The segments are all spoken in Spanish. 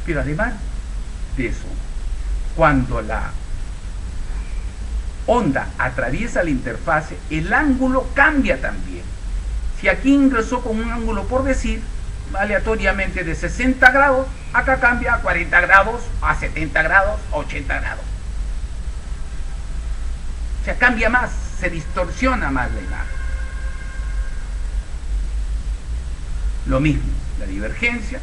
Pero además de eso, cuando la onda atraviesa la interfase, el ángulo cambia también. Si aquí ingresó con un ángulo, por decir, aleatoriamente de 60 grados, acá cambia a 40 grados, a 70 grados, a 80 grados. O sea, cambia más, se distorsiona más la imagen. Lo mismo, la divergencia,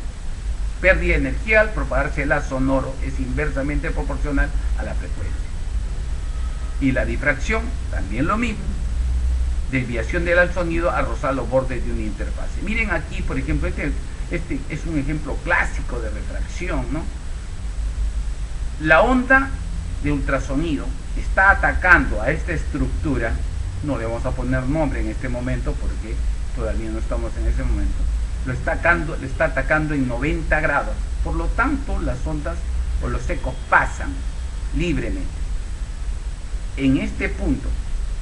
pérdida de energía al propagarse el haz sonoro es inversamente proporcional a la frecuencia. Y la difracción, también lo mismo, desviación del sonido al rozar los bordes de una interfase. Miren aquí, por ejemplo, este es un ejemplo clásico de refracción, ¿no? La onda de ultrasonido está atacando a esta estructura, no le vamos a poner nombre en este momento porque todavía no estamos en ese momento, le está atacando en 90 grados, por lo tanto las ondas o los ecos pasan libremente. En este punto,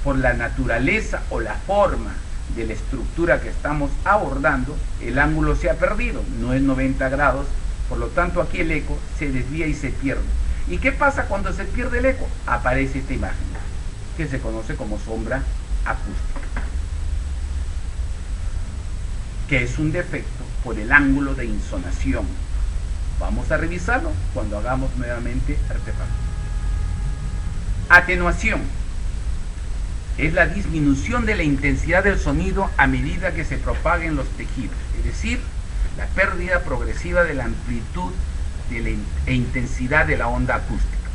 por la naturaleza o la forma de la estructura que estamos abordando, el ángulo se ha perdido, no es 90 grados, por lo tanto aquí el eco se desvía y se pierde. ¿Y qué pasa cuando se pierde el eco? Aparece esta imagen, que se conoce como sombra acústica, que es un defecto por el ángulo de insonación. Vamos a revisarlo cuando hagamos nuevamente artefacto. Atenuación es la disminución de la intensidad del sonido a medida que se propaguen los tejidos, es decir, la pérdida progresiva de la amplitud e intensidad de la onda acústica.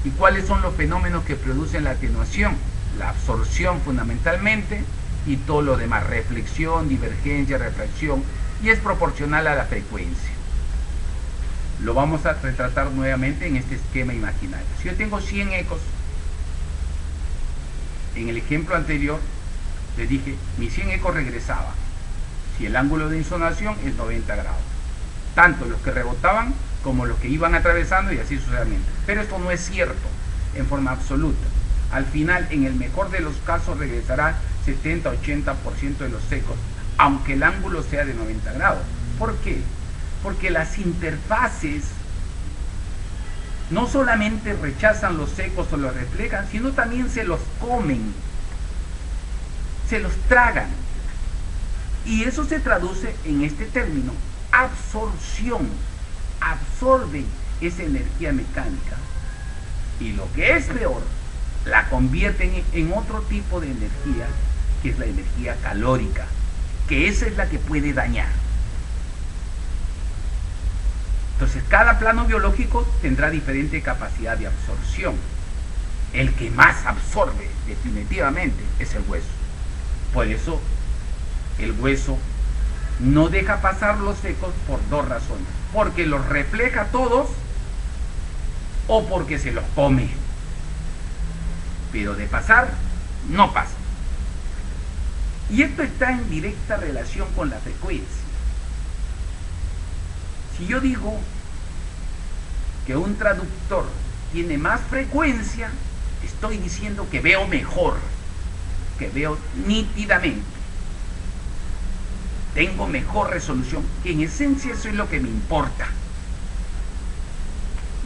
¿Y cuáles son los fenómenos que producen la atenuación? La absorción fundamentalmente y todo lo demás, reflexión, divergencia, refracción, y es proporcional a la frecuencia. Lo vamos a retratar nuevamente en este esquema imaginario. Si yo tengo 100 ecos, en el ejemplo anterior les dije, mis 100 ecos regresaban, si el ángulo de insonación es 90 grados, tanto los que rebotaban como los que iban atravesando y así sucesivamente. Pero esto no es cierto en forma absoluta. Al final, en el mejor de los casos, regresará 70-80% de los ecos, aunque el ángulo sea de 90 grados. ¿Por qué? Porque las interfaces no solamente rechazan los ecos o los reflejan, sino también se los comen, se los tragan. Y eso se traduce en este término, absorción. Absorben esa energía mecánica y lo que es peor, la convierten en otro tipo de energía, que es la energía calórica, que esa es la que puede dañar. Entonces cada plano biológico tendrá diferente capacidad de absorción. El que más absorbe definitivamente es el hueso. Por eso el hueso no deja pasar los ecos por dos razones: porque los refleja todos o porque se los come. Pero de pasar, no pasa. Y esto está en directa relación con la frecuencia. Si yo digo que un traductor tiene más frecuencia, estoy diciendo que veo mejor, que veo nítidamente, tengo mejor resolución, que en esencia eso es lo que me importa.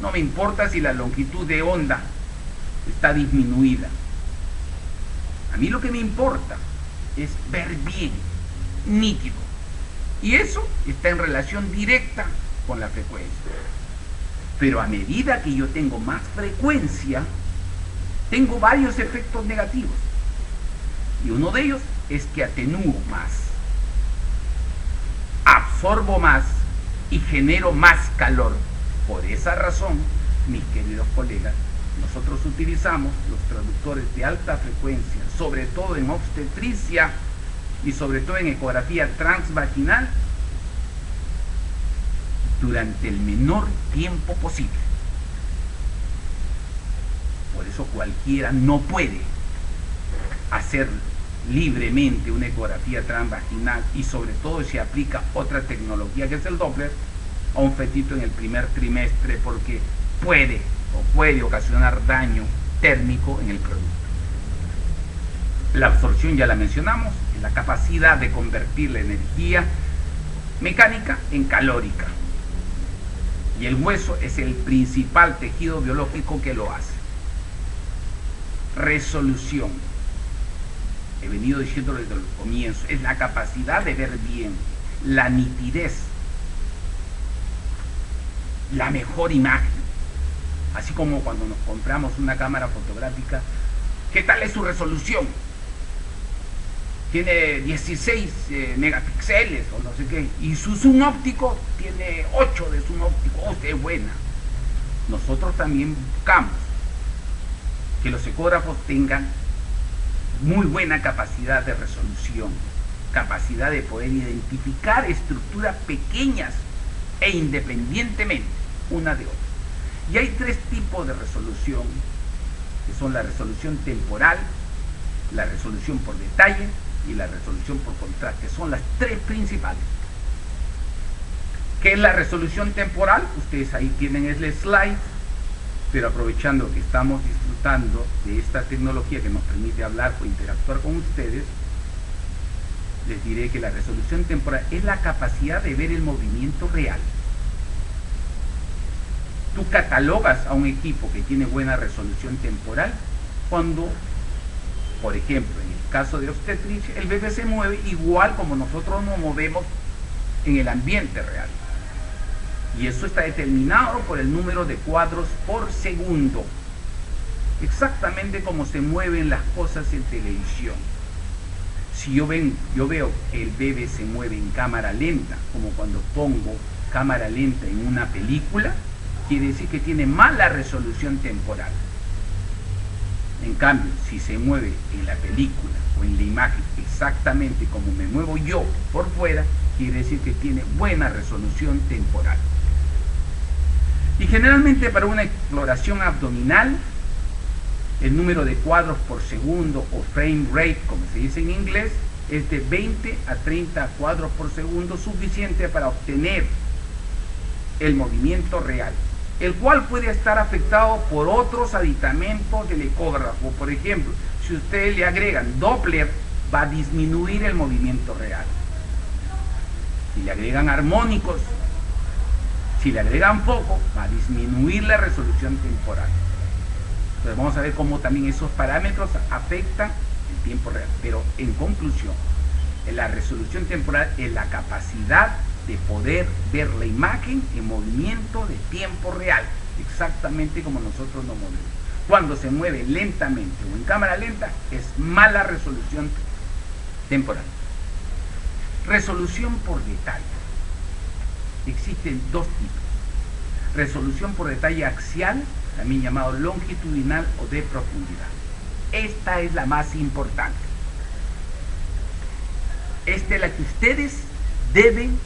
No me importa si la longitud de onda está disminuida. A mí lo que me importa es ver bien, nítido. Y eso está en relación directa con la frecuencia. Pero a medida que yo tengo más frecuencia, tengo varios efectos negativos. Y uno de ellos es que atenúo más, absorbo más y genero más calor. Por esa razón, mis queridos colegas, nosotros utilizamos los traductores de alta frecuencia, sobre todo en obstetricia y sobre todo en ecografía transvaginal, durante el menor tiempo posible. Por eso cualquiera no puede hacer libremente una ecografía transvaginal, y sobre todo si aplica otra tecnología que es el Doppler a un fetito en el primer trimestre, porque puede ocasionar daño térmico en el producto. La absorción ya la mencionamos, es la capacidad de convertir la energía mecánica en calórica. Y el hueso es el principal tejido biológico que lo hace. Resolución. He venido diciendo desde el comienzo, es la capacidad de ver bien, la nitidez, la mejor imagen. Así como cuando nos compramos una cámara fotográfica, ¿qué tal es su resolución? Tiene 16 megapíxeles o no sé qué, y su zoom óptico tiene 8 de zoom óptico. ¡Oh, qué buena! Nosotros también buscamos que los ecógrafos tengan muy buena capacidad de resolución, capacidad de poder identificar estructuras pequeñas e independientemente una de otra. Y hay tres tipos de resolución, que son la resolución temporal, la resolución por detalle y la resolución por contraste. Son las tres principales. ¿Qué es la resolución temporal? Ustedes ahí tienen el slide, pero aprovechando que estamos disfrutando de esta tecnología que nos permite hablar o interactuar con ustedes, les diré que la resolución temporal es la capacidad de ver el movimiento real. Tú catalogas a un equipo que tiene buena resolución temporal cuando, por ejemplo, en el caso de obstetricia, el bebé se mueve igual como nosotros nos movemos en el ambiente real. Y eso está determinado por el número de cuadros por segundo. Exactamente como se mueven las cosas en televisión. Si yo veo que el bebé se mueve en cámara lenta, como cuando pongo cámara lenta en una película, quiere decir que tiene mala resolución temporal. En cambio, si se mueve en la película o en la imagen exactamente como me muevo yo por fuera, quiere decir que tiene buena resolución temporal. Y generalmente para una exploración abdominal, el número de cuadros por segundo o frame rate, como se dice en inglés, es de 20 a 30 cuadros por segundo, suficiente para obtener el movimiento real, el cual puede estar afectado por otros aditamentos del ecógrafo. Por ejemplo, si ustedes le agregan Doppler, va a disminuir el movimiento real. Si le agregan armónicos, si le agregan foco, va a disminuir la resolución temporal. Entonces vamos a ver cómo también esos parámetros afectan el tiempo real. Pero en conclusión, la resolución temporal es la capacidad de poder ver la imagen en movimiento de tiempo real, exactamente como nosotros nos movemos. Cuando se mueve lentamente o en cámara lenta, es mala resolución temporal. Resolución por detalle. Existen dos tipos. Resolución por detalle axial, también llamado longitudinal o de profundidad. Esta es la más importante. Esta es la que ustedes deben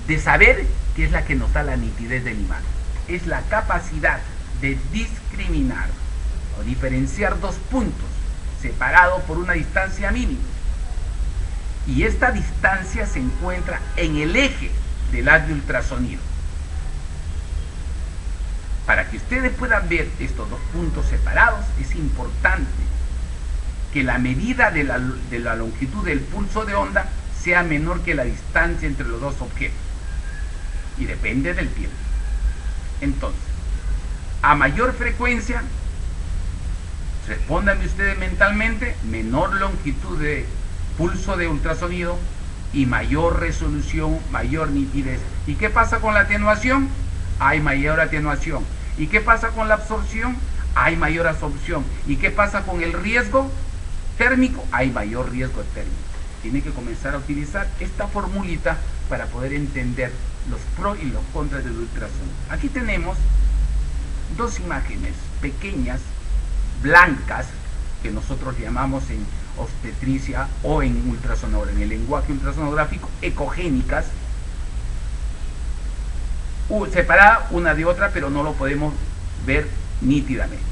de saber, que es la que nos da la nitidez de la imagen. Es la capacidad de discriminar o diferenciar dos puntos separados por una distancia mínima. Y esta distancia se encuentra en el eje del haz de ultrasonido. Para que ustedes puedan ver estos dos puntos separados, es importante que la medida de la longitud del pulso de onda sea menor que la distancia entre los dos objetos. Y depende del tiempo. Entonces, a mayor frecuencia, respóndanme ustedes mentalmente, menor longitud de pulso de ultrasonido y mayor resolución, mayor nitidez. ¿Y qué pasa con la atenuación? Hay mayor atenuación. ¿Y qué pasa con la absorción? Hay mayor absorción. ¿Y qué pasa con el riesgo térmico? Hay mayor riesgo térmico. Tiene que comenzar a utilizar esta formulita para poder entender los pros y los contras del ultrasonido. Aquí tenemos dos imágenes pequeñas, blancas, que nosotros llamamos en obstetricia o en ultrasonografía, en el lenguaje ultrasonográfico, ecogénicas, separada una de otra, pero no lo podemos ver nítidamente.